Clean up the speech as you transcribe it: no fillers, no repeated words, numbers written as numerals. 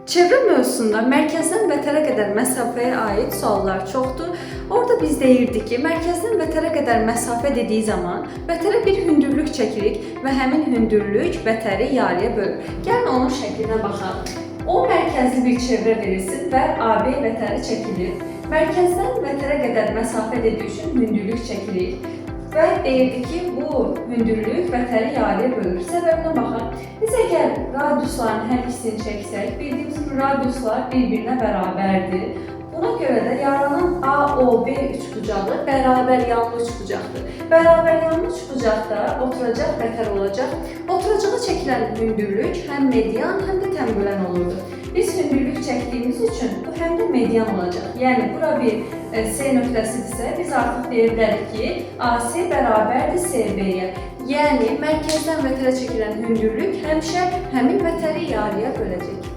Çevre mövzusunda mərkəzdən vətənə qədər məsafəyə aid suallar çoxdur. Orada biz deyirdik ki, mərkəzdən vətənə qədər məsafə dediyi zaman vətənə bir hündürlük çəkirik və həmin hündürlük vətəni yarıya bölür. Gəlin onun şəklinə baxaq. O mərkəzli bir çevrə verilsin və AB vətəni çəkilir. Mərkəzdən vətənə qədər məsafə dediyi üçün hündürlük çəkirik. Və deyirdi ki, bu hündürlük vətəni yarıya bölür. Səbəbinə baxaq. Biz əgər radiusların hər ikisini çəksək, bildiyimiz kimi radiuslar bir-birinə bərabərdir. Buna görə də yaranan AOB üçbucağı bərabər yanlı üçbucaqdır. Bərabər yanlı üçbucaqda oturacaq vətən olacaq. Oturacağa çəkilən hündürlük həm median, həm də tənbölən olurdu. Biz hündürlük çəkdiyimiz üçün bu həm də median olacaq. Yəni, bura bir C nöqtəsidirsə, biz artıq deyə bilərik ki, AC bərabərdir CB-yə. Yəni, mərkəzdən vətənə çəkilən hündürlük həmişə həmin vətəni yarıya böləcək.